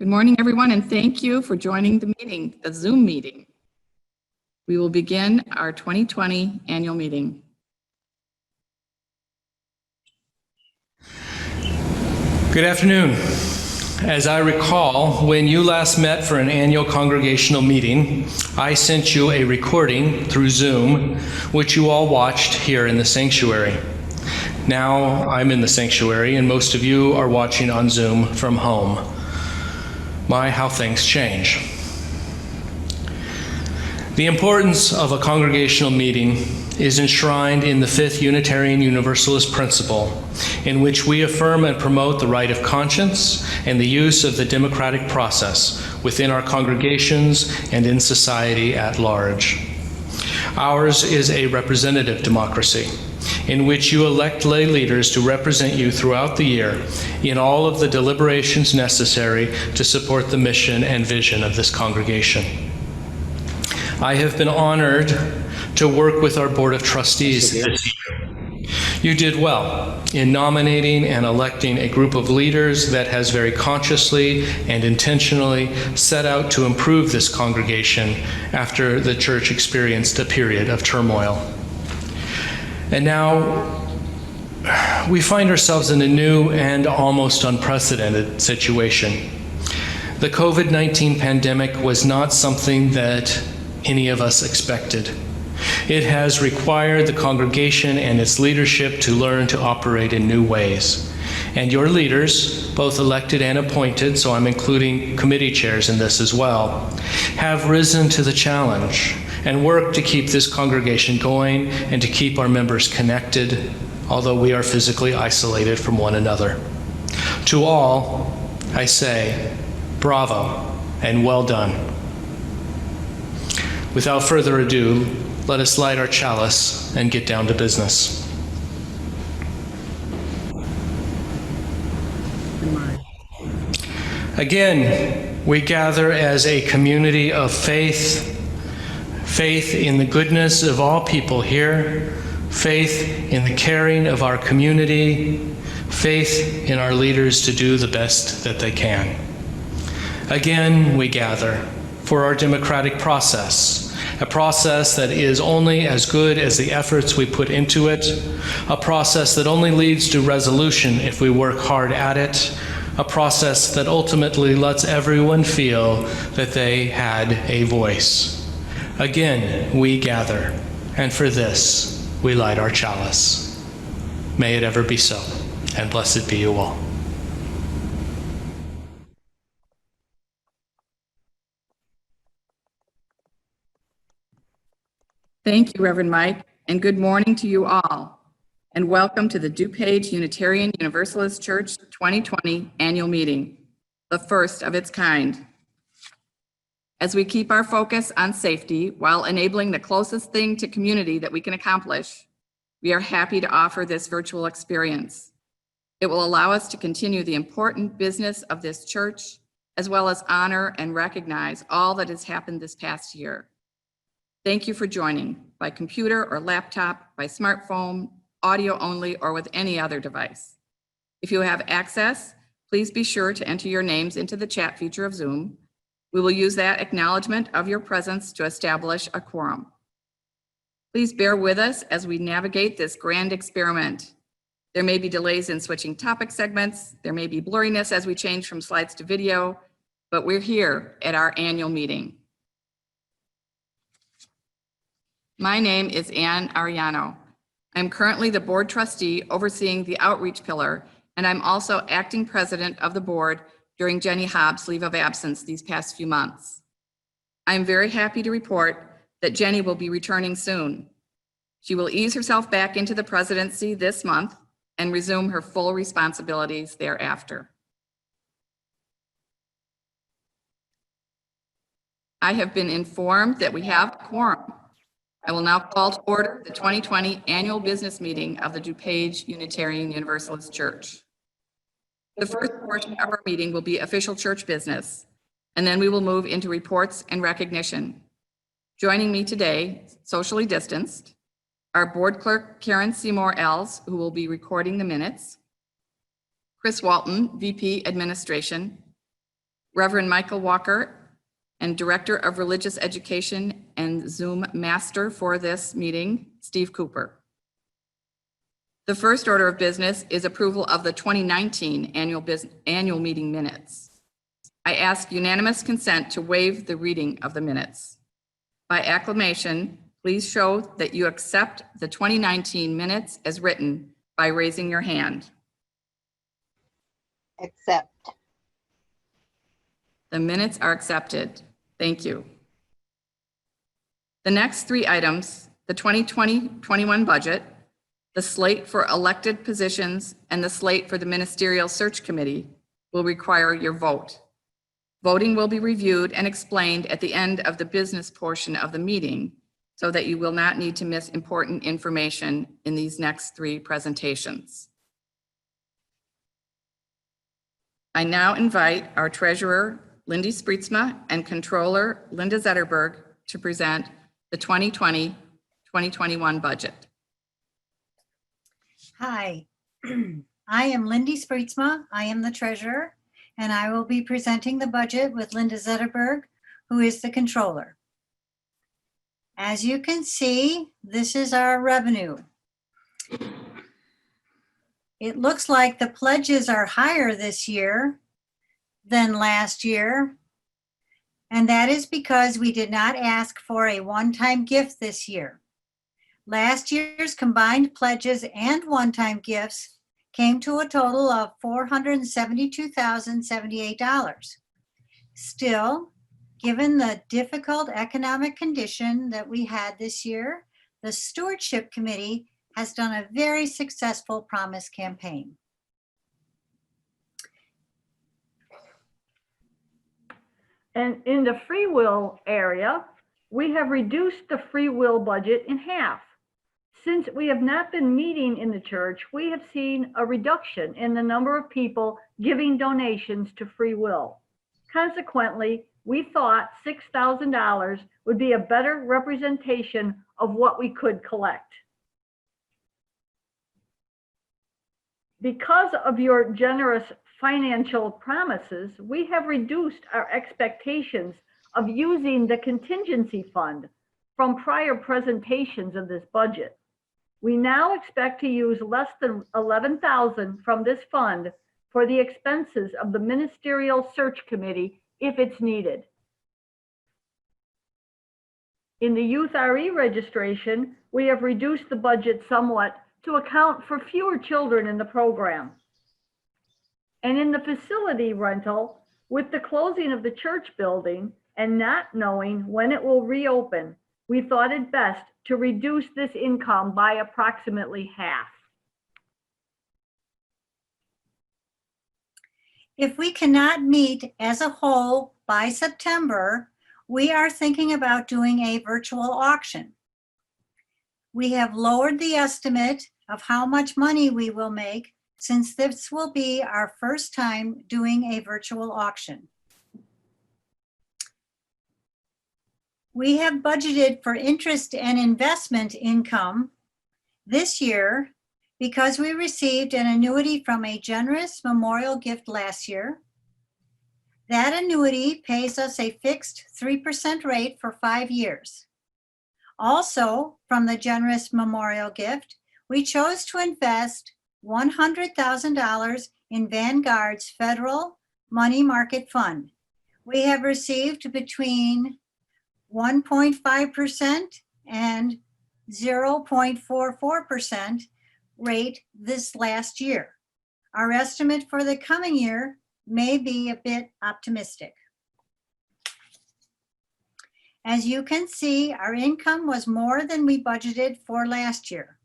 Good morning, everyone, and thank you for joining the meeting, the Zoom meeting. We will begin our 2020 annual meeting. Good afternoon. As I recall, when you last met for an annual congregational meeting, I sent you a recording through Zoom, which you all watched here in the sanctuary. Now I'm in the sanctuary, and most of you are watching on Zoom from home. My, how things change. The importance of a congregational meeting is enshrined in the fifth Unitarian Universalist principle, in which we affirm and promote the right of conscience and the use of the democratic process within our congregations and in society at large. Ours is a representative democracy, in which you elect lay leaders to represent you throughout the year in all of the deliberations necessary to support the mission and vision of this congregation. I have been honored to work with our Board of Trustees this year. You did well in nominating and electing a group of leaders that has very consciously and intentionally set out to improve this congregation after the church experienced a period of turmoil. And now we find ourselves in a new and almost unprecedented situation. The COVID-19 pandemic was not something that any of us expected. It has required the congregation and its leadership to learn to operate in new ways. And your leaders, both elected and appointed, so I'm including committee chairs in this as well, have risen to the challenge and worked to keep this congregation going and to keep our members connected, although we are physically isolated from one another. To all, I say, bravo and well done. Without further ado, let us light our chalice and get down to business. Again, we gather as a community of faith in the goodness of all people here, faith in the caring of our community, faith in our leaders to do the best that they can. Again, we gather for our democratic process, a process that is only as good as the efforts we put into it, a process that only leads to resolution if we work hard at it, a process that ultimately lets everyone feel that they had a voice. Again, we gather, and for this, we light our chalice. May it ever be so, and blessed be you all. Thank you, Reverend Mike, and good morning to you all, and welcome to the DuPage Unitarian Universalist Church 2020 annual meeting, the first of its kind. As we keep our focus on safety while enabling the closest thing to community that we can accomplish, we are happy to offer this virtual experience. It will allow us to continue the important business of this church, as well as honor and recognize all that has happened this past year. Thank you for joining by computer or laptop, by smartphone, audio only, or with any other device. If you have access, please be sure to enter your names into the chat feature of Zoom. We will use that acknowledgement of your presence to establish a quorum. Please bear with us as we navigate this grand experiment. There may be delays in switching topic segments. There may be blurriness as we change from slides to video, but we're here at our annual meeting. My name is Ann Ariano. I'm currently the board trustee overseeing the outreach pillar, and I'm also acting president of the board during Jenny Hobbs' leave of absence these past few months. I'm very happy to report that Jenny will be returning soon. She will ease herself back into the presidency this month and resume her full responsibilities thereafter. I have been informed that we have a quorum. I will now call to order the 2020 annual business meeting of the DuPage Unitarian Universalist Church. The first portion of our meeting will be official church business, and then we will move into reports and recognition. Joining me today, socially distanced, our board clerk, Karen Seymour Els, who will be recording the minutes, Chris Walton, VP Administration, Reverend Michael Walker, and Director of Religious Education and Zoom Master for this meeting, Steve Cooper. The first order of business is approval of the 2019 annual meeting minutes. I ask unanimous consent to waive the reading of the minutes. By acclamation, please show that you accept the 2019 minutes as written by raising your hand. Accept. The minutes are accepted. Thank you. The next three items, the 2020-21 budget, the slate for elected positions, and the slate for the Ministerial Search Committee will require your vote. Voting will be reviewed and explained at the end of the business portion of the meeting so that you will not need to miss important information in these next three presentations. I now invite our Treasurer, Lindy Spreetsma, and Controller, Linda Zetterberg, to present the 2020-2021 budget. Hi, I am Lindy Spreetsma. I am the treasurer, and I will be presenting the budget with Linda Zetterberg, who is the controller. As you can see, this is our revenue. It looks like the pledges are higher this year than last year, and that is because we did not ask for a one-time gift this year. Last year's combined pledges and one-time gifts came to a total of $472,078. Still, given the difficult economic condition that we had this year, the Stewardship Committee has done a very successful promise campaign. And in the free will area, we have reduced the free will budget in half. Since we have not been meeting in the church, we have seen a reduction in the number of people giving donations to free will. Consequently, we thought $6,000 would be a better representation of what we could collect. Because of your generous financial promises, we have reduced our expectations of using the contingency fund from prior presentations of this budget. We now expect to use less than $11,000 from this fund for the expenses of the Ministerial Search Committee if it's needed. In the Youth RE registration, we have reduced the budget somewhat to account for fewer children in the program. And in the facility rental, with the closing of the church building and not knowing when it will reopen, we thought it best to reduce this income by approximately half. If we cannot meet as a whole by September, we are thinking about doing a virtual auction. We have lowered the estimate of how much money we will make since this will be our first time doing a virtual auction. We have budgeted for interest and investment income this year because we received an annuity from a generous memorial gift last year. That annuity pays us a fixed 3% rate for 5 years. Also, from the generous memorial gift, we chose to invest $100,000 in Vanguard's federal money market fund. We have received between 1.5% and 0.44% rate this last year. Our estimate for the coming year may be a bit optimistic. As you can see, our income was more than we budgeted for last year.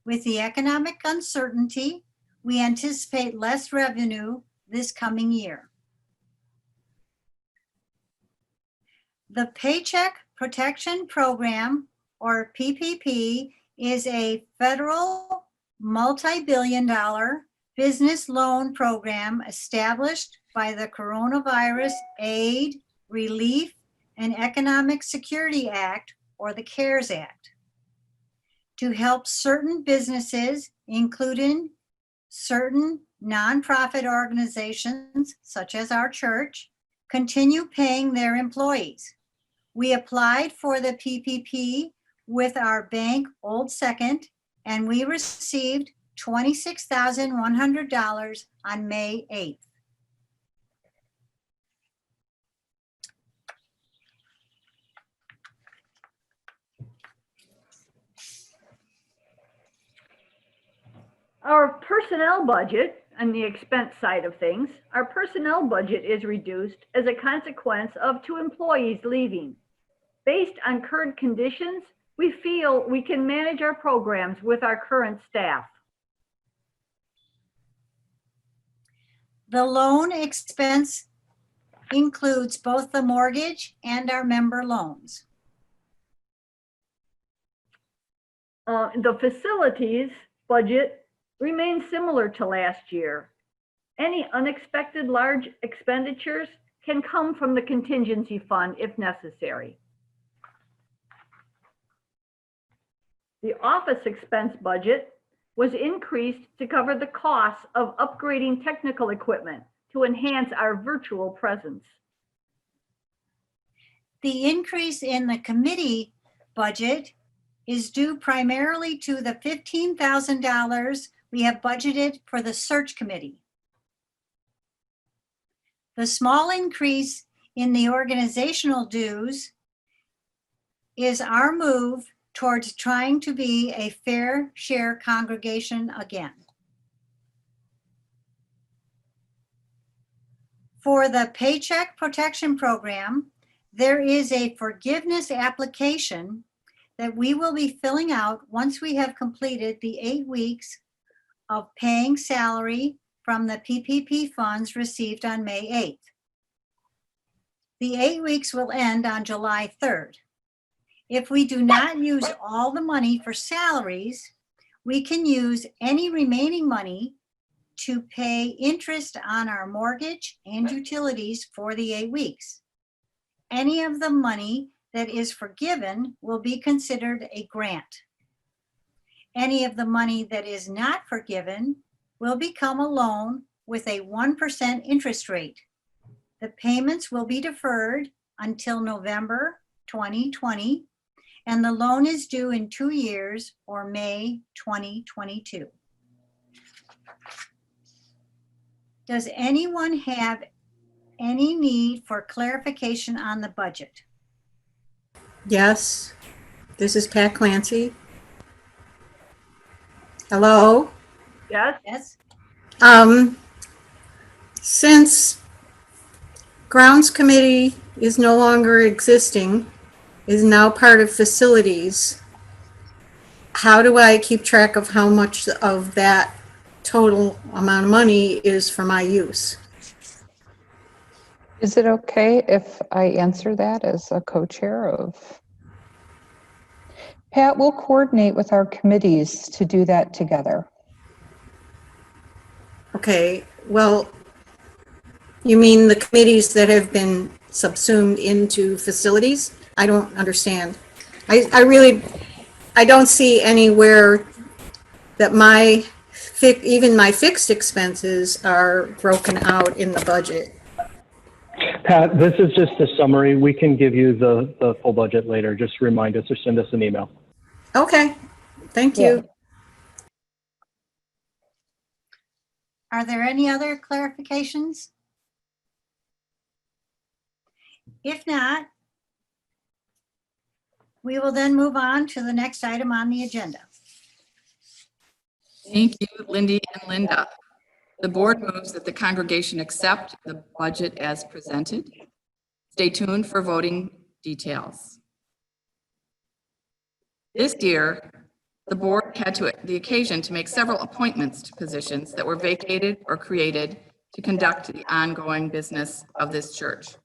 With the economic uncertainty, we anticipate less revenue this coming year. The Paycheck Protection Program, or PPP, is a federal multi-billion-dollar business loan program established by the Coronavirus Aid, Relief, and Economic Security Act, or the CARES Act, to help certain businesses, including certain nonprofit organizations, such as our church, continue paying their employees. We applied for the PPP with our bank Old Second, and we received $26,100 on May 8th. Our personnel budget, on the expense side of things, our personnel budget is reduced as a consequence of 2 employees leaving. Based on current conditions, we feel we can manage our programs with our current staff. The loan expense includes both the mortgage and our member loans. The facilities budget remains similar to last year. Any unexpected large expenditures can come from the contingency fund if necessary. The office expense budget was increased to cover the costs of upgrading technical equipment to enhance our virtual presence. The increase in the committee budget is due primarily to the $15,000 we have budgeted for the search committee. The small increase in the organizational dues is our move towards trying to be a fair share congregation again. For the Paycheck Protection Program, there is a forgiveness application that we will be filling out once we have completed the 8 weeks of paying salary from the PPP funds received on May 8th. The 8 weeks will end on July 3rd. If we do not use all the money for salaries, we can use any remaining money to pay interest on our mortgage and utilities for the 8 weeks. Any of the money that is forgiven will be considered a grant. Any of the money that is not forgiven will become a loan with a 1% interest rate. The payments will be deferred until November 2020, and the loan is due in 2 years or May 2022. Does anyone have any need for clarification on the budget? Yes, this is Pat Clancy. Hello. Yes? Yes? Since Grounds Committee is no longer existing, is now part of facilities, how do I keep track of how much of that total amount of money is for my use? Is it okay if I answer that as a co-chair of? Pat will coordinate with our committees to do that together. Okay, well, you mean the committees that have been subsumed into facilities? I don't understand. I don't see anywhere that even my fixed expenses are broken out in the budget. Pat, this is just a summary. We can give you the full budget later. Just remind us or send us an email. Okay, thank you. Are there any other clarifications? If not, we will then move on to the next item on the agenda. Thank you, Lindy and Linda. The board moves that the congregation accept the budget as presented. Stay tuned for voting details. This year, the board had the occasion to make several appointments to positions that were vacated or created to conduct the ongoing business of this church.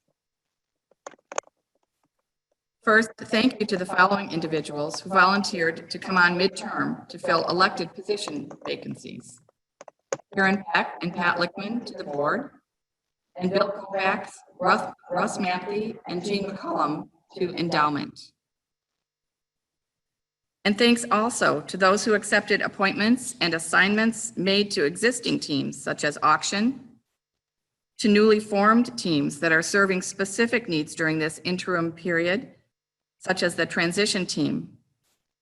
First, thank you to the following individuals who volunteered to come on midterm to fill elected position vacancies. Karen Peck and Pat Lickman to the board, and Bill Kovacs, Russ Matthey, and Jean McCullum to endowment. And thanks also to those who accepted appointments and assignments made to existing teams such as auction, to newly formed teams that are serving specific needs during this interim period, such as the transition team,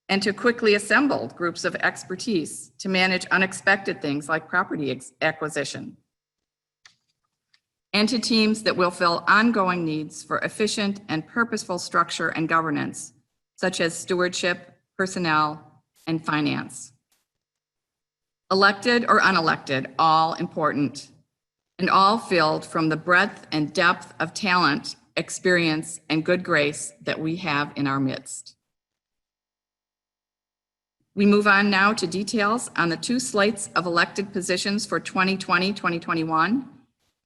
and to quickly assembled groups of expertise to manage unexpected things like property acquisition, and to teams that will fill ongoing needs for efficient and purposeful structure and governance, such as stewardship, personnel, and finance. Elected or unelected, all important, and all filled from the breadth and depth of talent, experience, and good grace that we have in our midst. We move on now to details on the 2 slates of elected positions for 2020-2021.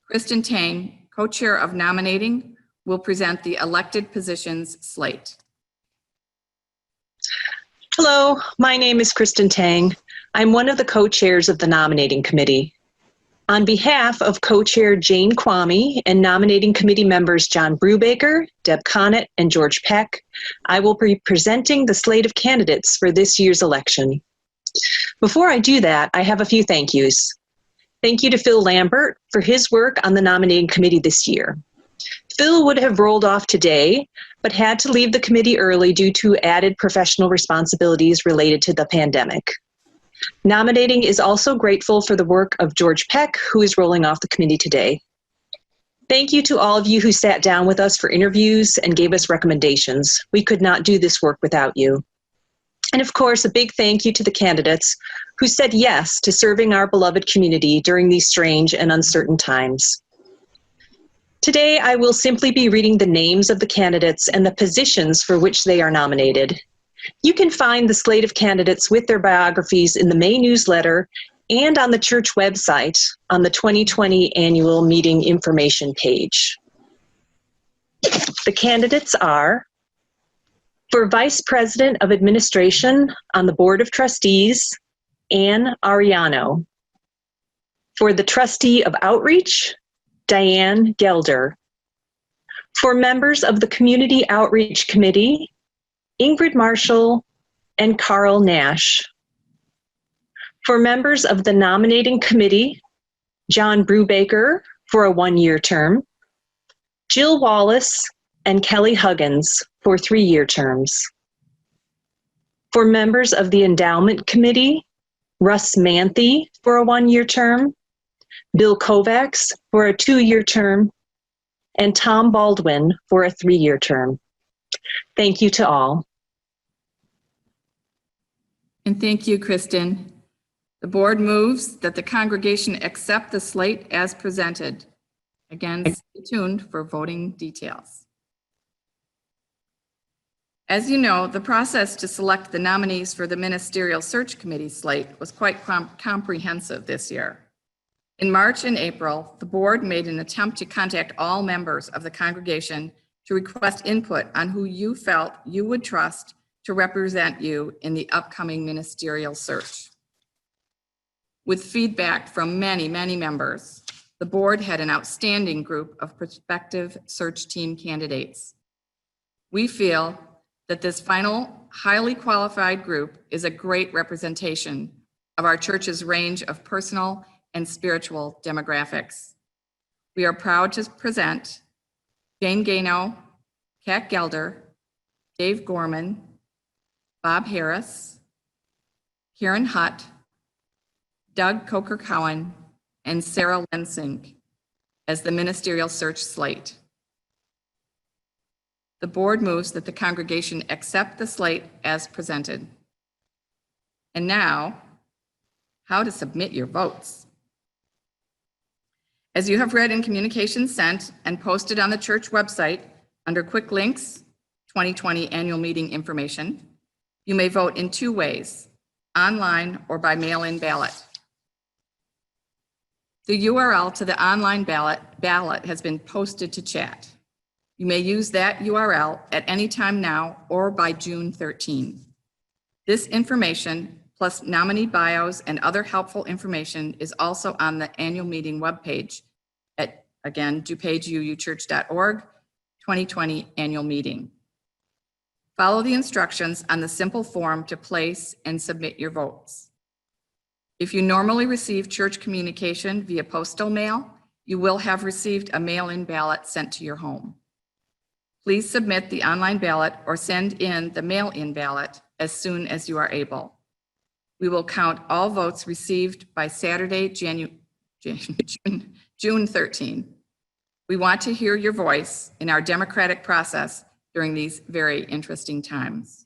Kristen Tang, co-chair of nominating, will present the elected positions slate. Hello, my name is Kristen Tang. I'm one of the co-chairs of the nominating committee. On behalf of co-chair Jane Kwame and nominating committee members John Brubaker, Deb Connett, and George Peck, I will be presenting the slate of candidates for this year's election. Before I do that, I have a few thank yous. Thank you to Phil Lambert for his work on the nominating committee this year. Phil would have rolled off today, but had to leave the committee early due to added professional responsibilities related to the pandemic. Nominating is also grateful for the work of George Peck, who is rolling off the committee today. Thank you to all of you who sat down with us for interviews and gave us recommendations. We could not do this work without you. And of course, a big thank you to the candidates who said yes to serving our beloved community during these strange and uncertain times. Today, I will simply be reading the names of the candidates and the positions for which they are nominated. You can find the slate of candidates with their biographies in the May newsletter and on the church website on the 2020 annual meeting information page. The candidates are: for Vice President of Administration on the Board of Trustees, Ann Ariano. For the Trustee of Outreach, Diane Gelder. For members of the Community Outreach Committee, Ingrid Marshall and Carl Nash. For members of the Nominating Committee, John Brubaker for a 1-year term, Jill Wallace and Kelly Huggins for 3-year terms. For members of the Endowment Committee, Russ Manthe for a 1-year term, Bill Kovacs for a 2-year term, and Tom Baldwin for a 3-year term. Thank you to all. And thank you, Kristen. The board moves that the congregation accept the slate as presented. Again, stay tuned for voting details. As you know, the process to select the nominees for the Ministerial Search Committee slate was quite comprehensive this year. In March and April, the board made an attempt to contact all members of the congregation to request input on who you felt you would trust to represent you in the upcoming ministerial search. With feedback from many, many members, the board had an outstanding group of prospective search team candidates. We feel that this final highly qualified group is a great representation of our church's range of personal and spiritual demographics. We are proud to present Jane Gano, Kat Gelder, Dave Gorman, Bob Harris, Karen Hutt, Doug Coker-Cowan, and Sarah Lensink as the ministerial search slate. The board moves that the congregation accept the slate as presented. And now, how to submit your votes. As you have read in communications sent and posted on the church website under quick links, 2020 annual meeting information, you may vote in 2 ways, online or by mail-in ballot. The URL to the online ballot has been posted to chat. You may use that URL at any time now or by June 13. This information, plus nominee bios and other helpful information, is also on the annual meeting webpage at, again, DuPageUUchurch.org, 2020 annual meeting. Follow the instructions on the simple form to place and submit your votes. If you normally receive church communication via postal mail, you will have received a mail-in ballot sent to your home. Please submit the online ballot or send in the mail-in ballot as soon as you are able. We will count all votes received by Saturday, June 13. We want to hear your voice in our democratic process during these very interesting times.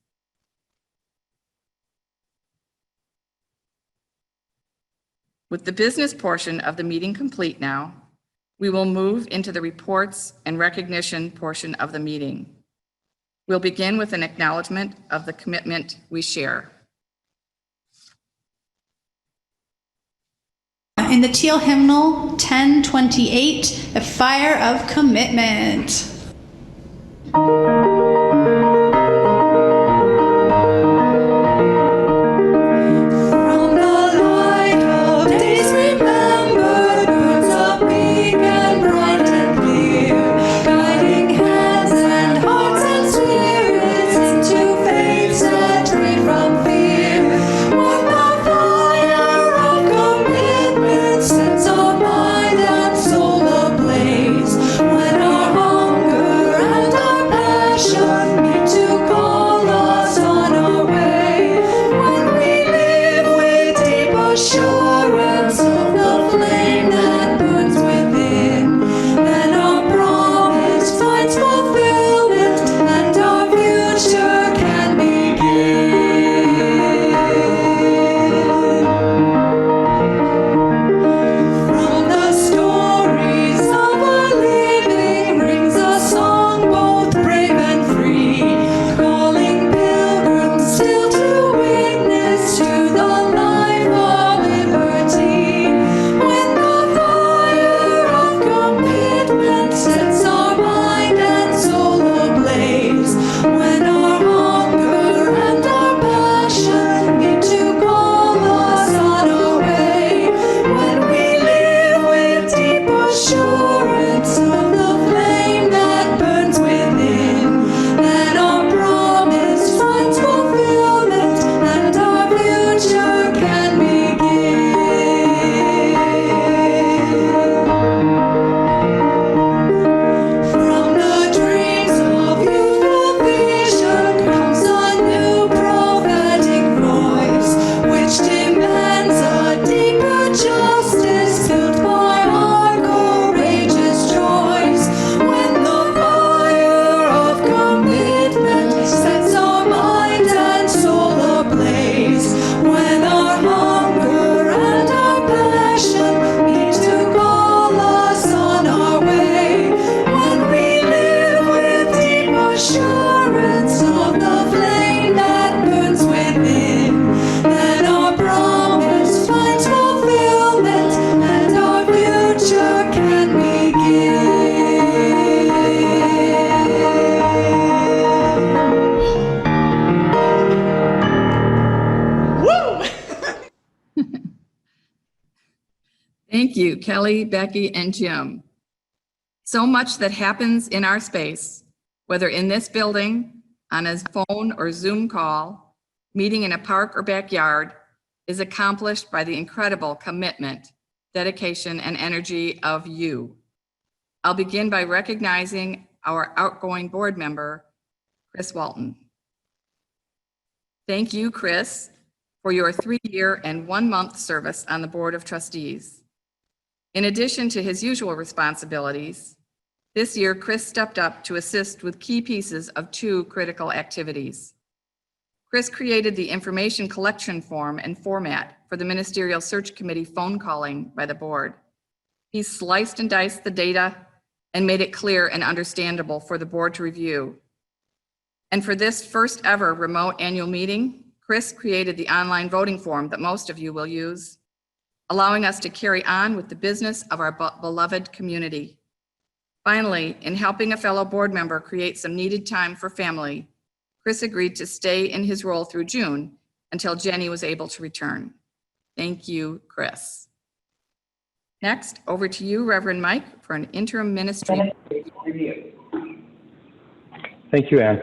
With the business portion of the meeting complete now, we will move into the reports and recognition portion of the meeting. We'll begin with an acknowledgement of the commitment we share. In the teal hymnal 1028, the fire of commitment. Thank you, Kelly, Becky, and Jim. So much that happens in our space, whether in this building, on a phone or Zoom call, meeting in a park or backyard, is accomplished by the incredible commitment, dedication, and energy of you. I'll begin by recognizing our outgoing board member, Chris Walton. Thank you, Chris, for your 3-year and 1-month service on the Board of Trustees. In addition to his usual responsibilities, this year Chris stepped up to assist with key pieces of 2 critical activities. Chris created the information collection form and format for the Ministerial Search Committee phone calling by the board. He sliced and diced the data and made it clear and understandable for the board to review. And for this first ever remote annual meeting, Chris created the online voting form that most of you will use, allowing us to carry on with the business of our beloved community. Finally, in helping a fellow board member create some needed time for family, Chris agreed to stay in his role through June until Jenny was able to return. Thank you, Chris. Next, over to you, Reverend Mike, for an interim ministry review. Thank you, Ann.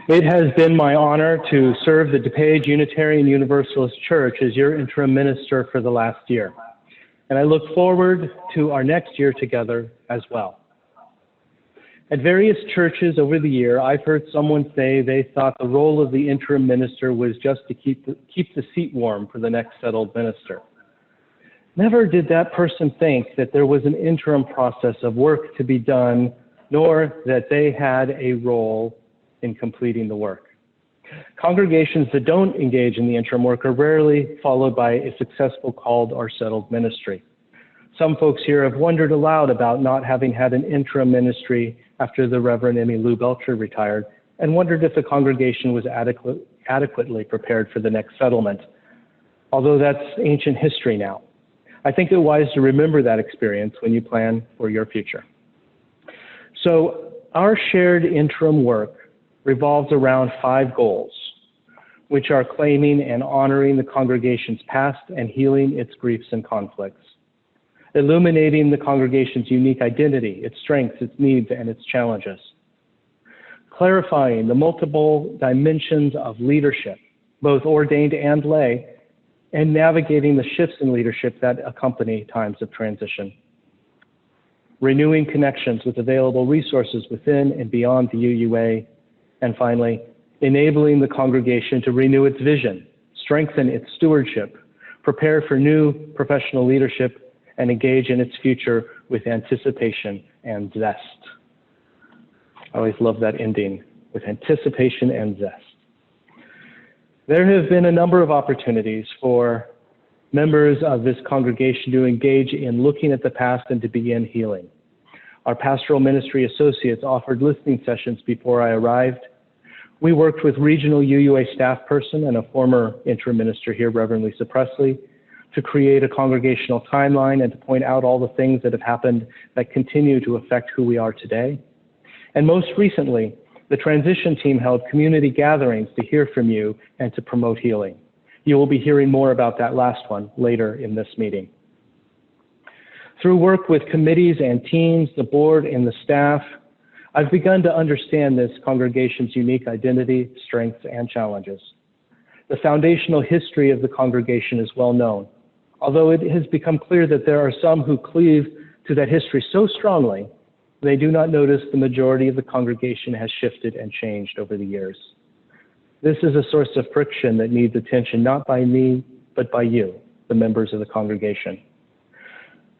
It has been my honor to serve the DuPage Unitarian Universalist Church as your interim minister for the last year. and I look forward to our next year together as well. At various churches over the year, I've heard someone say they thought the role of the interim minister was just to keep the seat warm for the next settled minister. Never did that person think that there was an interim process of work to be done, nor that they had a role in completing the work. Congregations that don't engage in the interim work are rarely followed by a successful called or settled ministry. Some folks here have wondered aloud about not having had an interim ministry after the Reverend Emmy Lou Belcher retired, and wondered if the congregation was adequately prepared for the next settlement. Although that's ancient history now, I think it wise to remember that experience when you plan for your future. So our shared interim work revolves around 5 goals, which are claiming and honoring the congregation's past and healing its griefs and conflicts, illuminating the congregation's unique identity, its strengths, its needs, and its challenges, clarifying the multiple dimensions of leadership, both ordained and lay, and navigating the shifts in leadership that accompany times of transition, renewing connections with available resources within and beyond the UUA, and finally, enabling the congregation to renew its vision, strengthen its stewardship, prepare for new professional leadership, and engage in its future with anticipation and zest. I always love that ending, with anticipation and zest. There have been a number of opportunities for members of this congregation to engage in looking at the past and to begin healing. Our pastoral ministry associates offered listening sessions before I arrived. We worked with regional UUA staff person and a former interim minister here, Reverend Lisa Presley, to create a congregational timeline and to point out all the things that have happened that continue to affect who we are today. And most recently, the transition team held community gatherings to hear from you and to promote healing. You will be hearing more about that last one later in this meeting. Through work with committees and teams, the board and the staff, I've begun to understand this congregation's unique identity, strengths, and challenges. The foundational history of the congregation is well known, although it has become clear that there are some who cleave to that history so strongly, they do not notice the majority of the congregation has shifted and changed over the years. This is a source of friction that needs attention not by me, but by you, the members of the congregation.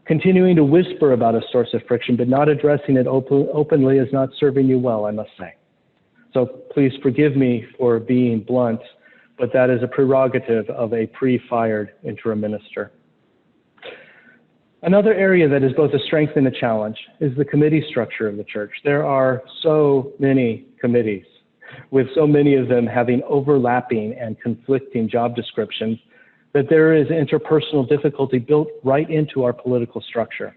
Continuing to whisper about a source of friction, but not addressing it openly is not serving you well, I must say. So please forgive me for being blunt, but that is a prerogative of a pre-fired interim minister. Another area that is both a strength and a challenge is the committee structure of the church. There are so many committees, with so many of them having overlapping and conflicting job descriptions, that there is interpersonal difficulty built right into our political structure.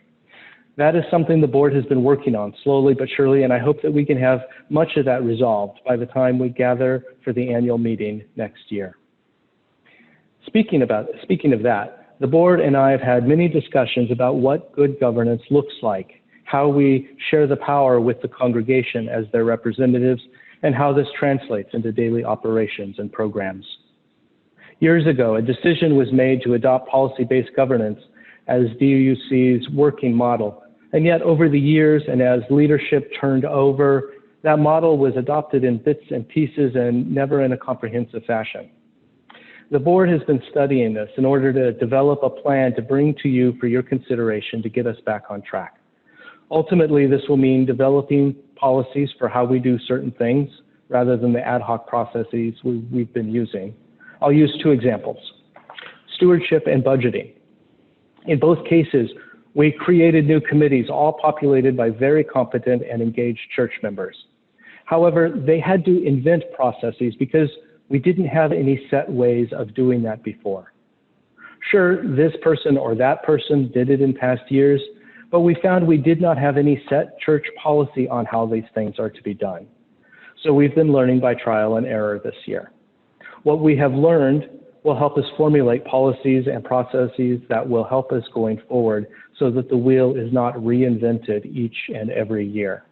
That is something the board has been working on slowly but surely, and I hope that we can have much of that resolved by the time we gather for the annual meeting next year. Speaking of that, the board and I have had many discussions about what good governance looks like, how we share the power with the congregation as their representatives, and how this translates into daily operations and programs. Years ago, a decision was made to adopt policy-based governance as DUUC's working model. And yet over the years and as leadership turned over, that model was adopted in bits and pieces and never in a comprehensive fashion. The board has been studying this in order to develop a plan to bring to you for your consideration to get us back on track. Ultimately, this will mean developing policies for how we do certain things rather than the ad hoc processes we've been using. I'll use 2 examples: stewardship and budgeting. In both cases, we created new committees, all populated by very competent and engaged church members. However, they had to invent processes because we didn't have any set ways of doing that before. Sure, this person or that person did it in past years, but we found we did not have any set church policy on how these things are to be done. So we've been learning by trial and error this year. What we have learned will help us formulate policies and processes that will help us going forward so that the wheel is not reinvented each and every year.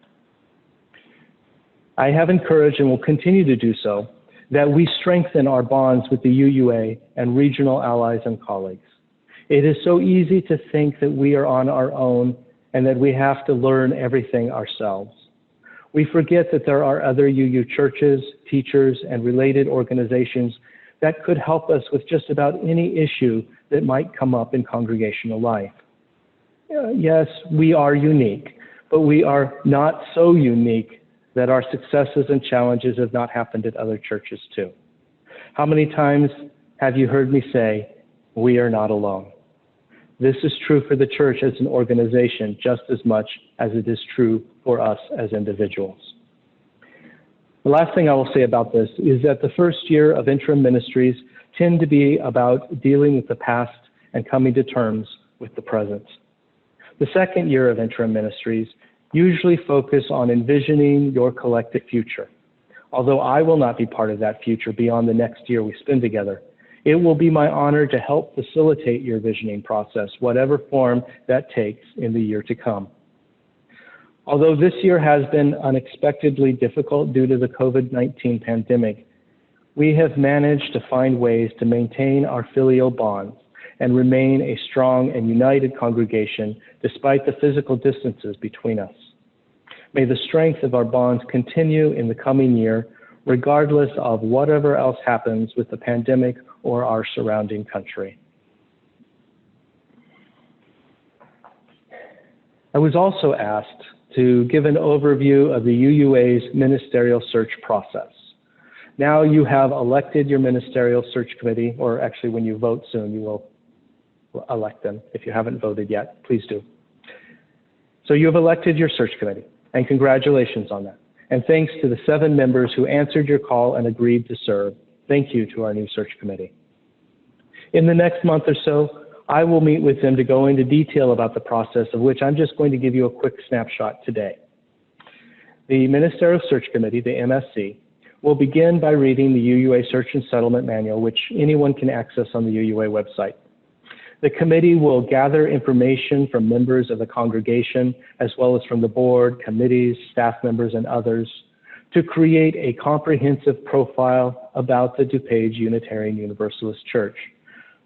I have encouraged and will continue to do so that we strengthen our bonds with the UUA and regional allies and colleagues. It is so easy to think that we are on our own and that we have to learn everything ourselves. We forget that there are other UU churches, teachers, and related organizations that could help us with just about any issue that might come up in congregational life. Yes, we are unique, but we are not so unique that our successes and challenges have not happened at other churches too. How many times have you heard me say, we are not alone? This is true for the church as an organization just as much as it is true for us as individuals. The last thing I will say about this is that the first year of interim ministries tend to be about dealing with the past and coming to terms with the present. The second year of interim ministries usually focus on envisioning your collective future. Although I will not be part of that future beyond the next year we spend together, it will be my honor to help facilitate your visioning process, whatever form that takes in the year to come. Although this year has been unexpectedly difficult due to the COVID-19 pandemic, we have managed to find ways to maintain our filial bonds and remain a strong and united congregation despite the physical distances between us. May the strength of our bonds continue in the coming year, regardless of whatever else happens with the pandemic or our surrounding country. I was also asked to give an overview of the UUA's ministerial search process. Now you have elected your ministerial search committee, or actually when you vote soon, you will elect them. If you haven't voted yet, please do. So you have elected your search committee, and congratulations on that. And thanks to the 7 members who answered your call and agreed to serve. Thank you to our new search committee. In the next month or so, I will meet with them to go into detail about the process, of which I'm just going to give you a quick snapshot today. The Ministerial Search Committee, the MSC, will begin by reading the UUA Search and Settlement Manual, which anyone can access on the UUA website. The committee will gather information from members of the congregation, as well as from the board, committees, staff members, and others, to create a comprehensive profile about the DuPage Unitarian Universalist Church,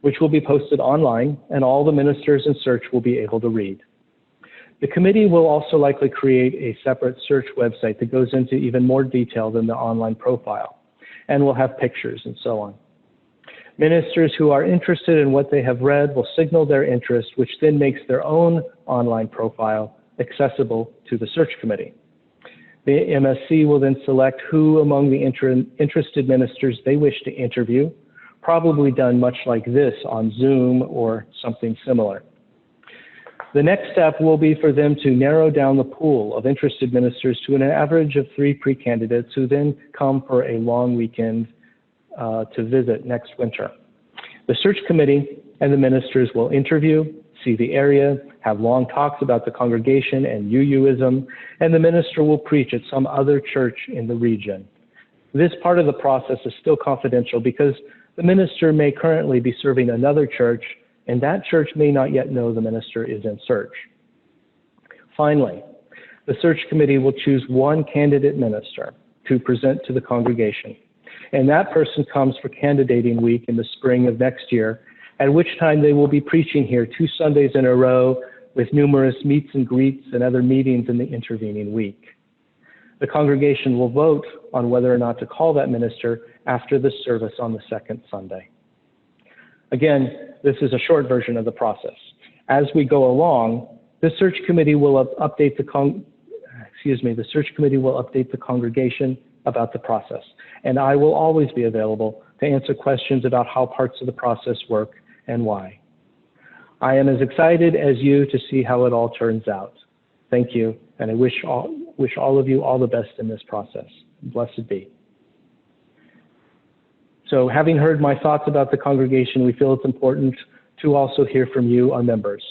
which will be posted online, and all the ministers in search will be able to read. The committee will also likely create a separate search website that goes into even more detail than the online profile, and will have pictures and so on. Ministers who are interested in what they have read will signal their interest, which then makes their own online profile accessible to the search committee. The MSC will then select who among the interested ministers they wish to interview, probably done much like this on Zoom or something similar. The next step will be for them to narrow down the pool of interested ministers to an average of 3 pre-candidates who then come for a long weekend to visit next winter. The search committee and the ministers will interview, see the area, have long talks about the congregation and UUism, and the minister will preach at some other church in the region. This part of the process is still confidential because the minister may currently be serving another church, and that church may not yet know the minister is in search. Finally, the search committee will choose one candidate minister to present to the congregation, and that person comes for candidating week in the spring of next year, at which time they will be preaching here 2 Sundays in a row with numerous meets and greets and other meetings in the intervening week. The congregation will vote on whether or not to call that minister after the service on the 2nd Sunday. Again, this is a short version of the process. As we go along, the search committee will update the congregation about the process, and I will always be available to answer questions about how parts of the process work and why. I am as excited as you to see how it all turns out. Thank you, and I wish all of you all the best in this process. Blessed be. So having heard my thoughts about the congregation, we feel it's important to also hear from you, our members.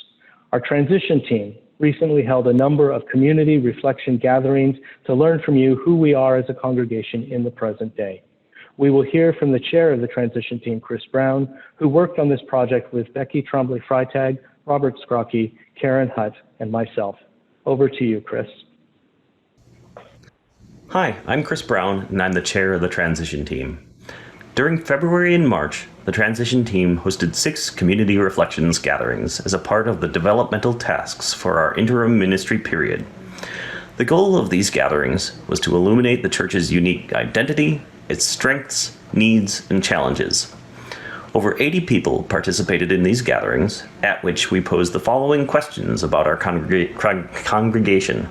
Our transition team recently held a number of community reflection gatherings to learn from you who we are as a congregation in the present day. We will hear from the chair of the transition team, Chris Brown, who worked on this project with Becky Trombley-Freitag, Robert Scrocky, Karen Hutt, and myself. Over to you, Chris. Hi, I'm Chris Brown, and I'm the chair of the transition team. During February and March, the transition team hosted 6 community reflections gatherings as a part of the developmental tasks for our interim ministry period. The goal of these gatherings was to illuminate the church's unique identity, its strengths, needs, and challenges. Over 80 people participated in these gatherings, at which we posed the following questions about our congregation.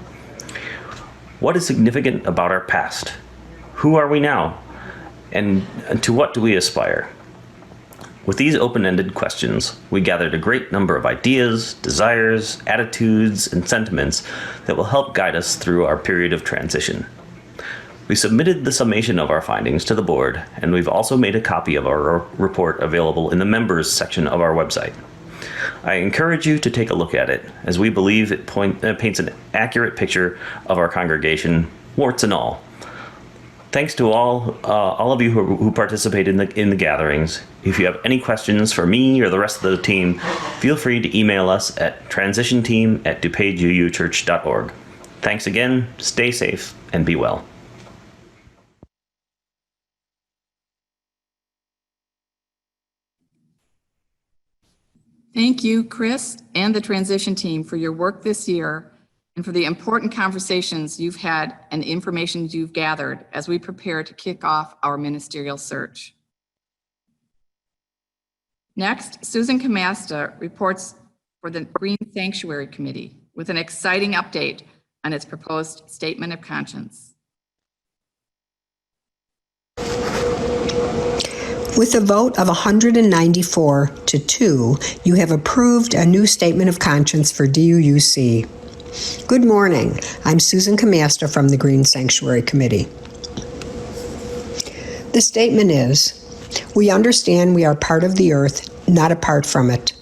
What is significant about our past? Who are we now? And to what do we aspire? With these open-ended questions, we gathered a great number of ideas, desires, attitudes, and sentiments that will help guide us through our period of transition. We submitted the summation of our findings to the board, and we've also made a copy of our report available in the members section of our website. I encourage you to take a look at it, as we believe it paints an accurate picture of our congregation, warts and all. Thanks to all of you who participated in the gatherings. If you have any questions for me or the rest of the team, feel free to email us at transitionteam@dupageUUchurch.org. Thanks again, stay safe, and be well. Thank you, Chris, and the transition team for your work this year and for the important conversations you've had and information you've gathered as we prepare to kick off our ministerial search. Next, Susan Camasta reports for the Green Sanctuary Committee with an exciting update on its proposed statement of conscience. With a vote of 194 to 2, you have approved a new statement of conscience for DUUC. Good morning. I'm Susan Camasta from the Green Sanctuary Committee. The statement is, we understand we are part of the earth, not apart from it.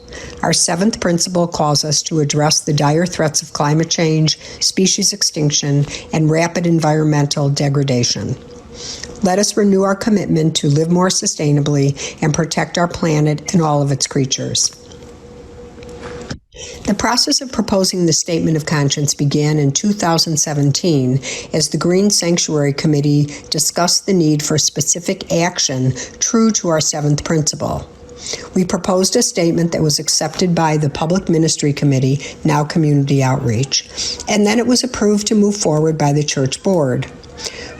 Our 7th principle calls us to address the dire threats of climate change, species extinction, and rapid environmental degradation. Let us renew our commitment to live more sustainably and protect our planet and all of its creatures. The process of proposing the Statement of Conscience began in 2017 as the Green Sanctuary Committee discussed the need for specific action true to our 7th principle. We proposed a statement that was accepted by the Public Ministry Committee, now Community Outreach, and then it was approved to move forward by the church board.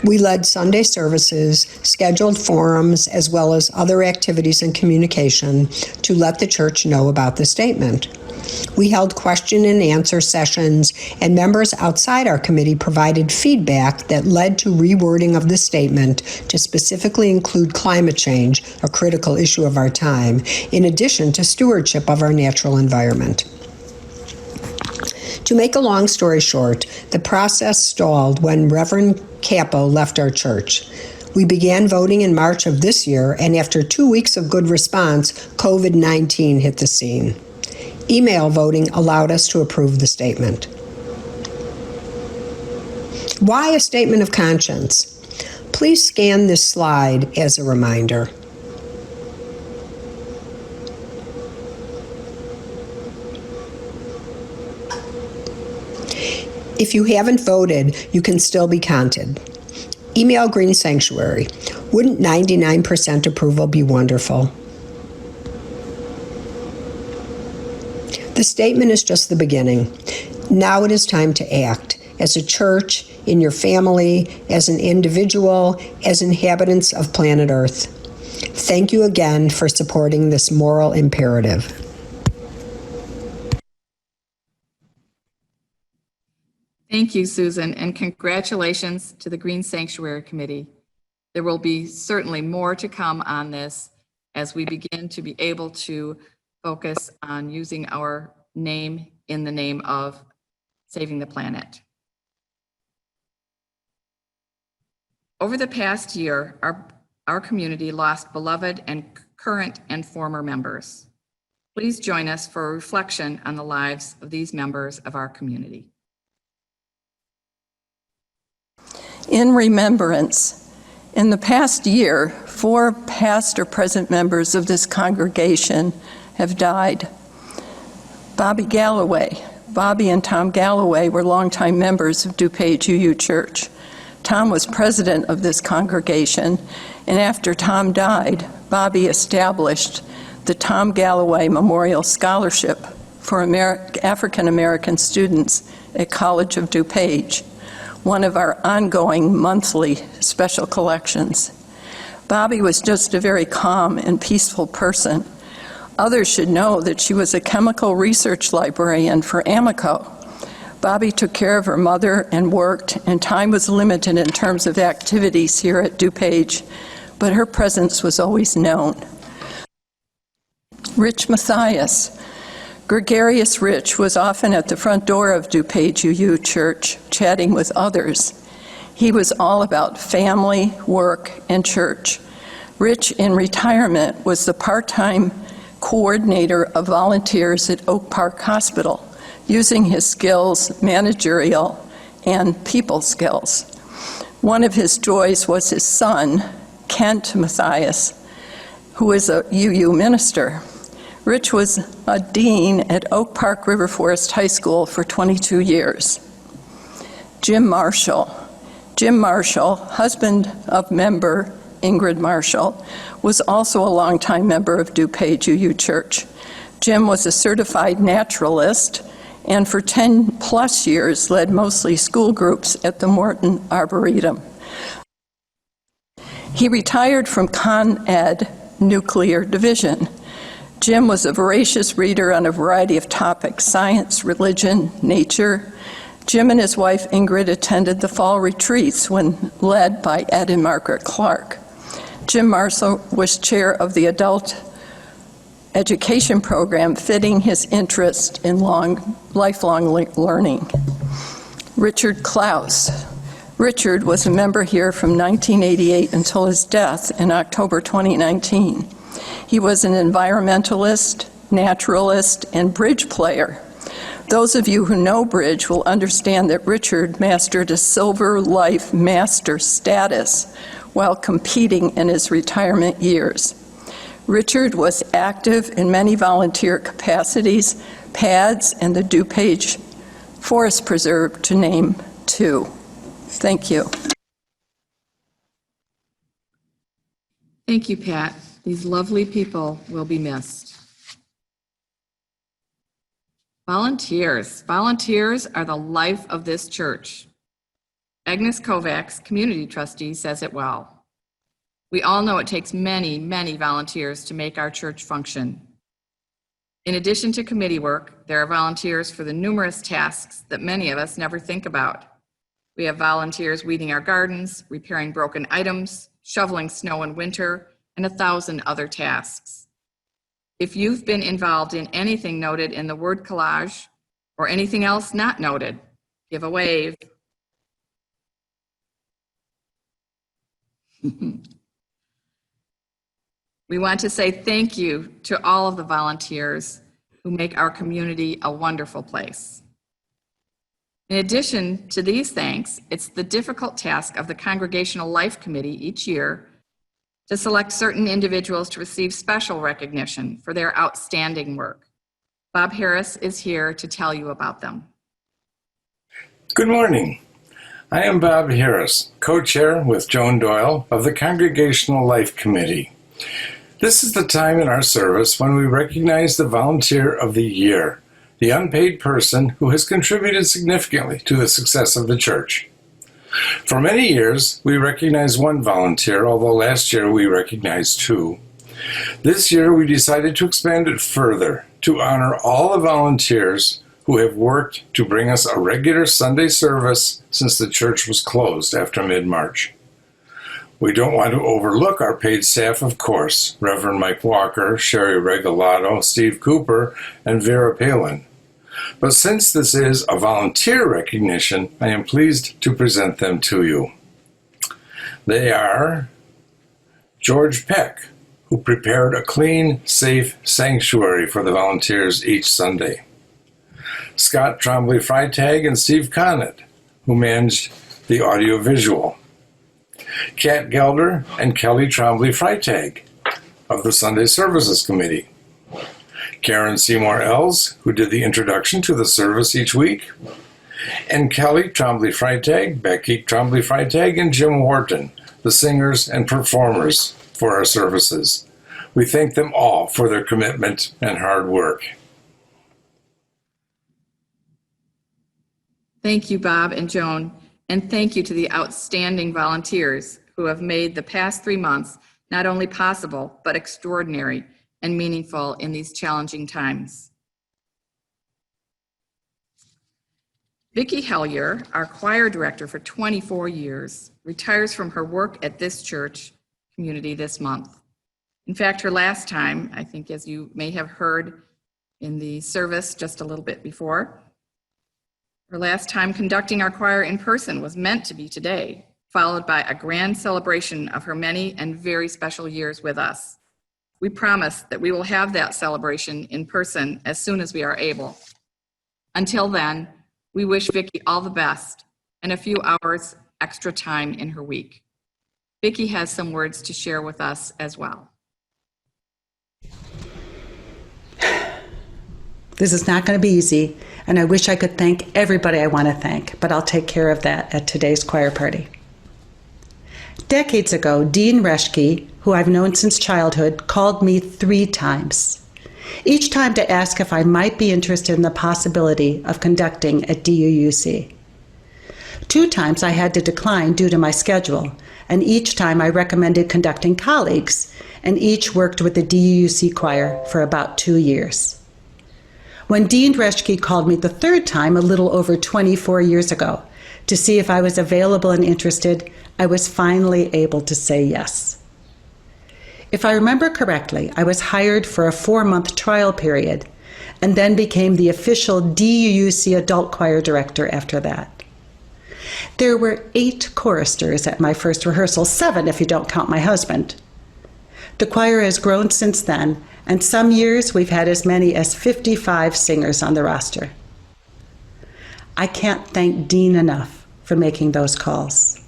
We led Sunday services, scheduled forums, as well as other activities and communication to let the church know about the statement. We held question and answer sessions, and members outside our committee provided feedback that led to rewording of the statement to specifically include climate change, a critical issue of our time, in addition to stewardship of our natural environment. To make a long story short, the process stalled when Reverend Capo left our church. We began voting in March of this year, and after 2 weeks of good response, COVID-19 hit the scene. Email voting allowed us to approve the statement. Why a statement of conscience? Please scan this slide as a reminder. If you haven't voted, you can still be counted. Email Green Sanctuary. Wouldn't 99% approval be wonderful? The statement is just the beginning. Now it is time to act. As a church, in your family, as an individual, as inhabitants of planet Earth. Thank you again for supporting this moral imperative. Thank you, Susan, and congratulations to the Green Sanctuary Committee. There will be certainly more to come on this as we begin to be able to focus on using our name in the name of saving the planet. Over the past year, our community lost beloved and current and former members. Please join us for a reflection on the lives of these members of our community. In remembrance, in the past year, 4 past or present members of this congregation have died. Bobby Galloway. Bobby and Tom Galloway were longtime members of DuPage UU Church. Tom was president of this congregation, And after Tom died, Bobby established the Tom Galloway Memorial Scholarship for African American students at College of DuPage, one of our ongoing monthly special collections. Bobby was just a very calm and peaceful person. Others should know that she was a chemical research librarian for Amoco. Bobby took care of her mother and worked, and time was limited in terms of activities here at DuPage, but her presence was always known. Rich Mathias. Gregarious Rich was often at the front door of DuPage UU Church, chatting with others. He was all about family, work, and church. Rich, in retirement, was the part-time coordinator of volunteers at Oak Park Hospital, using his skills, managerial and people skills. One of his joys was his son, Kent Mathias, who is a UU minister. Rich was a dean at Oak Park River Forest High School for 22 years. Jim Marshall. Jim Marshall, husband of member Ingrid Marshall, was also a longtime member of DuPage UU Church. Jim was a certified naturalist and for 10 plus years led mostly school groups at the Morton Arboretum. He retired from Con Ed Nuclear Division. Jim was a voracious reader on a variety of topics: science, religion, nature. Jim and his wife Ingrid attended the fall retreats when led by Ed and Margaret Clark. Jim Marshall was chair of the adult education program, fitting his interest in lifelong learning. Richard Klaus. Richard was a member here from 1988 until his death in October 2019. He was an environmentalist, naturalist, and bridge player. Those of you who know bridge will understand that Richard mastered a Silver Life Master status while competing in his retirement years. Richard was active in many volunteer capacities, PADS, and the DuPage Forest Preserve, to name two. Thank you. Thank you, Pat. These lovely people will be missed. Volunteers. Volunteers are the life of this church. Agnes Kovacs, community trustee, says it well. We all know it takes many, many volunteers to make our church function. In addition to committee work, there are volunteers for the numerous tasks that many of us never think about. We have volunteers weeding our gardens, repairing broken items, shoveling snow in winter, and 1,000 other tasks. If you've been involved in anything noted in the word collage or anything else not noted, give a wave. We want to say thank you to all of the volunteers who make our community a wonderful place. In addition to these thanks, it's the difficult task of the Congregational Life Committee each year to select certain individuals to receive special recognition for their outstanding work. Bob Harris is here to tell you about them. Good morning. I am Bob Harris, co-chair with Joan Doyle of the Congregational Life Committee. This is the time in our service when we recognize the Volunteer of the Year, the unpaid person who has contributed significantly to the success of the church. For many years, we recognized one volunteer, although last year we recognized two. This year, we decided to expand it further to honor all the volunteers who have worked to bring us a regular Sunday service since the church was closed after mid-March. We don't want to overlook our paid staff, of course, Reverend Mike Walker, Sherry Regalado, Steve Cooper, and Vera Palin. But since this is a volunteer recognition, I am pleased to present them to you. They are George Peck, who prepared a clean, safe sanctuary for the volunteers each Sunday. Scott Trombley-Freitag and Steve Conant, who managed the audiovisual. Kat Gelder and Kelly Trombley-Freitag of the Sunday Services Committee. Karen Seymour Ells, who did the introduction to the service each week. And Kelly Trombley-Freitag, Becky Trombley-Freitag, and Jim Wharton, the singers and performers for our services. We thank them all for their commitment and hard work. Thank you, Bob and Joan, and thank you to the outstanding volunteers who have made the past 3 months not only possible, but extraordinary and meaningful in these challenging times. Vicki Hellyer, our choir director for 24 years, retires from her work at this church community this month. In fact, her last time, I think as you may have heard in the service just a little bit before, her last time conducting our choir in person was meant to be today, followed by a grand celebration of her many and very special years with us. We promise that we will have that celebration in person as soon as we are able. Until then, we wish Vicki all the best and a few hours extra time in her week. Vicki has some words to share with us as well. This is not going to be easy, and I wish I could thank everybody I want to thank, but I'll take care of that at today's choir party. Decades ago, Dean Reschke, who I've known since childhood, called me 3 times, each time to ask if I might be interested in the possibility of conducting at DUUC. 2 times I had to decline due to my schedule, and each time I recommended conducting colleagues, and each worked with the DUUC choir for about 2 years. When Dean Reschke called me the 3rd time, a little over 24 years ago, to see if I was available and interested, I was finally able to say yes. If I remember correctly, I was hired for a 4-month trial period and then became the official DUUC adult choir director after that. There were 8 choristers at my first rehearsal, 7 if you don't count my husband. The choir has grown since then, and some years we've had as many as 55 singers on the roster. I can't thank Dean enough for making those calls.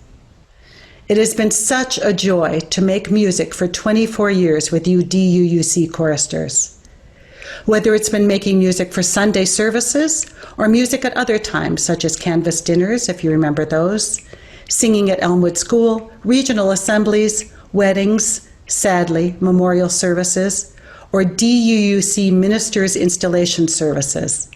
It has been such a joy to make music for 24 years with you DUUC choristers. Whether it's been making music for Sunday services or music at other times, such as Canvas dinners, if you remember those, singing at Elmwood School, regional assemblies, weddings, sadly, memorial services, or DUUC ministers' installation services,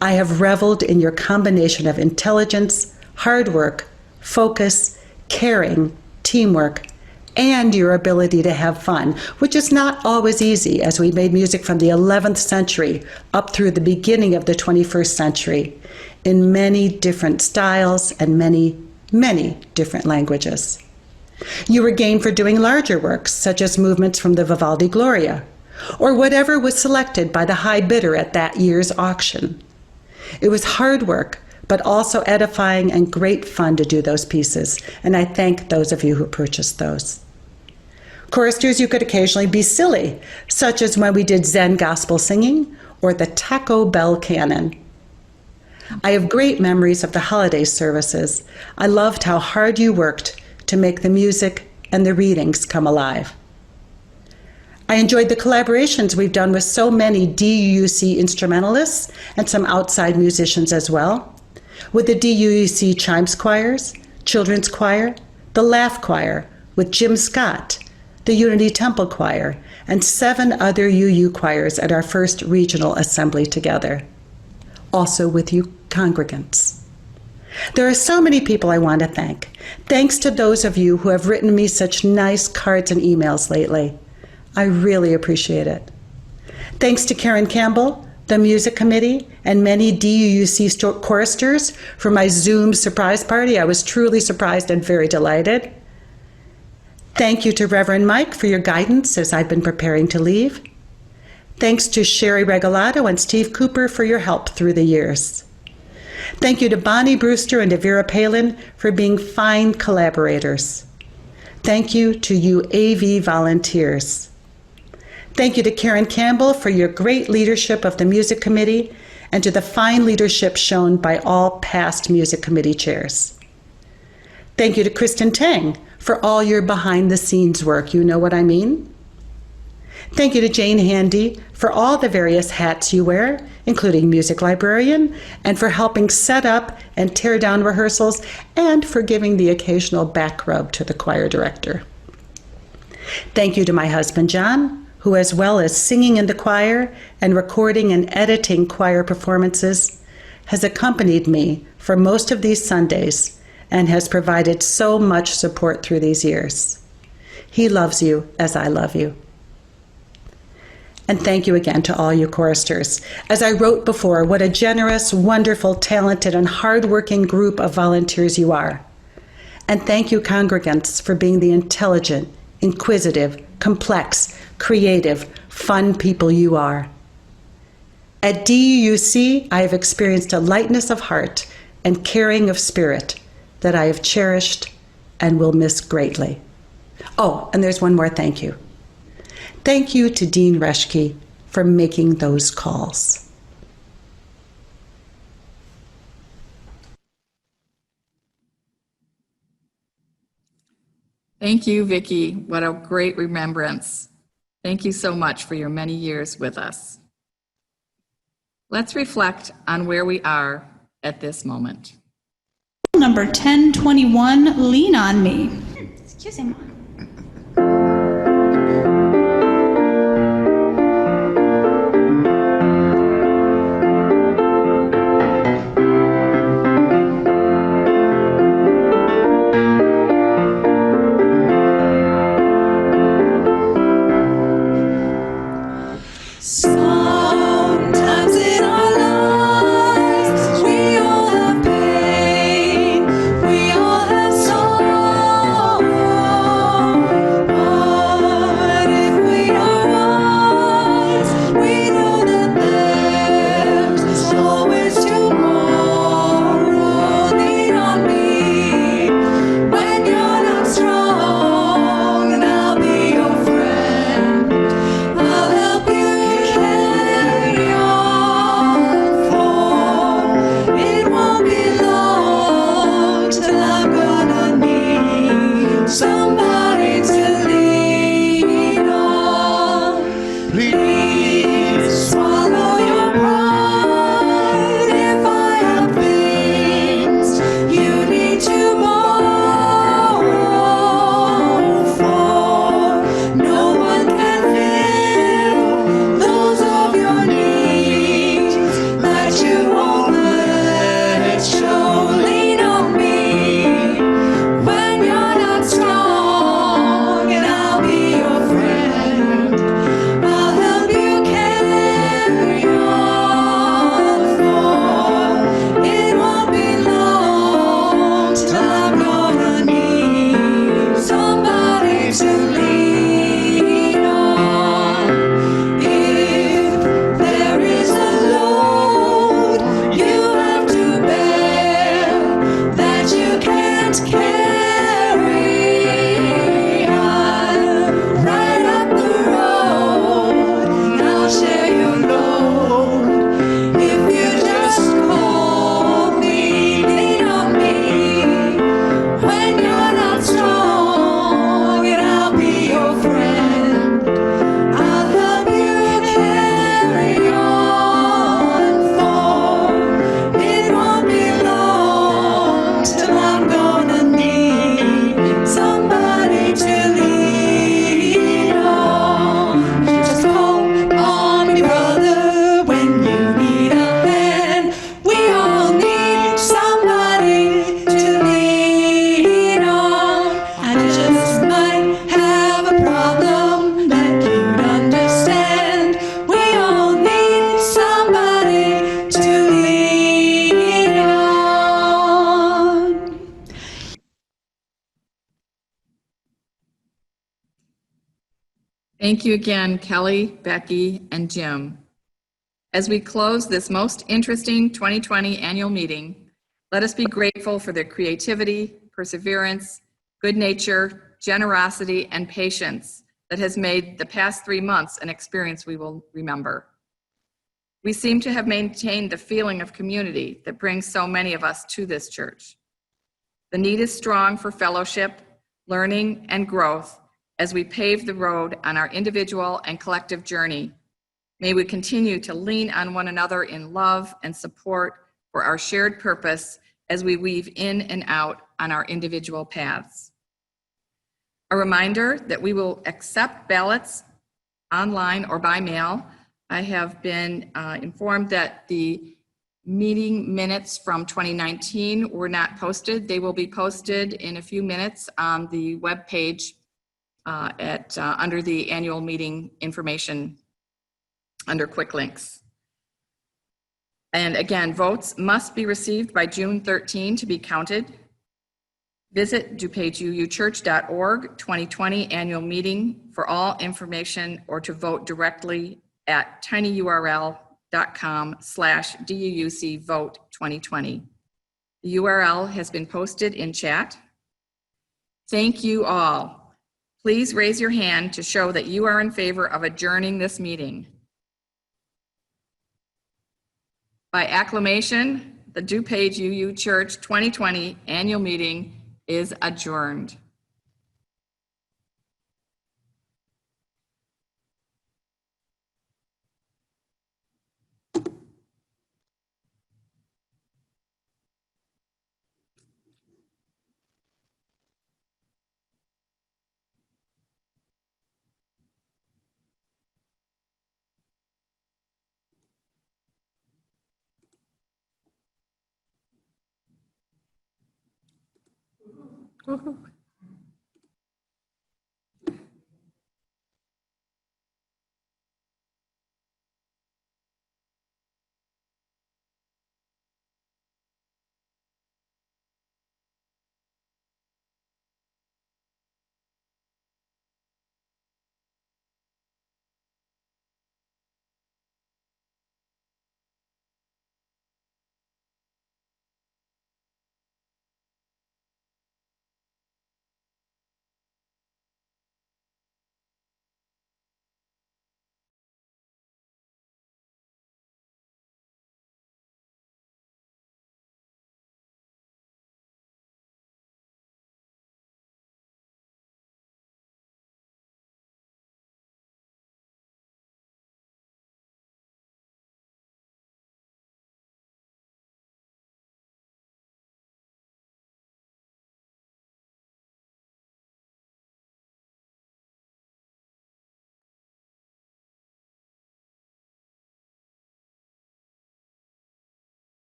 I have reveled in your combination of intelligence, hard work, focus, caring, teamwork, and your ability to have fun, which is not always easy as we made music from the 11th century up through the beginning of the 21st century in many different styles and many, many different languages. You were game for doing larger works, such as movements from the Vivaldi Gloria, or whatever was selected by the high bidder at that year's auction. It was hard work, but also edifying and great fun to do those pieces, and I thank those of you who purchased those. Choristers, you could occasionally be silly, such as when we did Zen gospel singing or the Taco Bell canon. I have great memories of the holiday services. I loved how hard you worked to make the music and the readings come alive. I enjoyed the collaborations we've done with so many DUUC instrumentalists and some outside musicians as well, with the DUUC Chimes Choirs, Children's Choir, the Laugh Choir, with Jim Scott, the Unity Temple Choir, and 7 other UU choirs at our first regional assembly together, also with you congregants. There are so many people I want to thank. Thanks to those of you who have written me such nice cards and emails lately. I really appreciate it. Thanks to Karen Campbell, the music committee, and many DUUC choristers for my Zoom surprise party. I was truly surprised and very delighted. Thank you to Reverend Mike for your guidance as I've been preparing to leave. Thanks to Sherry Regalado and Steve Cooper for your help through the years. Thank you to Bonnie Brewster and to Vera Palin for being fine collaborators. Thank you to you AV volunteers. Thank you to Karen Campbell for your great leadership of the music committee and to the fine leadership shown by all past music committee chairs. Thank you to Kristen Tang for all your behind-the-scenes work. You know what I mean? Thank you to Jane Handy for all the various hats you wear, including music librarian, and for helping set up and tear down rehearsals, and for giving the occasional back rub to the choir director. Thank you to my husband, John, who, as well as singing in the choir and recording and editing choir performances, has accompanied me for most of these Sundays and has provided so much support through these years. He loves you as I love you. And thank you again to all you choristers. As I wrote before, what a generous, wonderful, talented, and hardworking group of volunteers you are. And thank you, congregants, for being the intelligent, inquisitive, complex, creative, fun people you are. At DUUC, I have experienced a lightness of heart and caring of spirit that I have cherished and will miss greatly. Oh, and there's one more thank you. Thank you to Dean Reschke for making those calls. Thank you, Vicki. What a great remembrance. Thank you so much for your many years with us. Let's reflect on where we are at this moment. Number 1021, Lean on Me. Excuse me. Sometimes in our lives, we all have pain, we all have sorrow. But if we are wise, we know that there's always tomorrow. Lean on me when you're not strong, and I'll be your friend. I'll help you carry on, for it won't be long till I'm gonna need somebody to lean on. Please swallow your pride if I have things you need to borrow, for no one can fill those of your needs that you won't let show. Lean on me when you're not strong, and I'll be your friend. I'll help you carry on, for it won't be long till I'm gonna need somebody to lean on. If there is a load you have to bear that you can't carry, I'm right up the road and I'll share your load. If you just call me, lean on me when you're not strong, and I'll be your friend. I'll help you carry on, for it won't be long till I'm gonna need somebody to lean on. Just call on me, brother, when you need a hand. We all need somebody to lean on. I just might have a problem that you'd understand. We all need somebody to lean on. Thank you again, Kelly, Becky, and Jim. As we close this most interesting 2020 annual meeting, let us be grateful for their creativity, perseverance, good nature, generosity, and patience that has made the past 3 months an experience we will remember. We seem to have maintained the feeling of community that brings so many of us to this church. The need is strong for fellowship, learning, and growth as we pave the road on our individual and collective journey. May we continue to lean on one another in love and support for our shared purpose as we weave in and out on our individual paths. A reminder that we will accept ballots online or by mail. I have been informed that the meeting minutes from 2019 were not posted. They will be posted in a few minutes on the webpage under the annual meeting information under quick links. And again, votes must be received by June 13 to be counted. Visit DuPageUUchurch.org 2020 annual meeting for all information or to vote directly at tinyurl.com/DUUC vote 2020. The URL has been posted in chat. Thank you all. Please raise your hand to show that you are in favor of adjourning this meeting. By acclamation, the DuPage UU Church 2020 annual meeting is adjourned. Woohoo.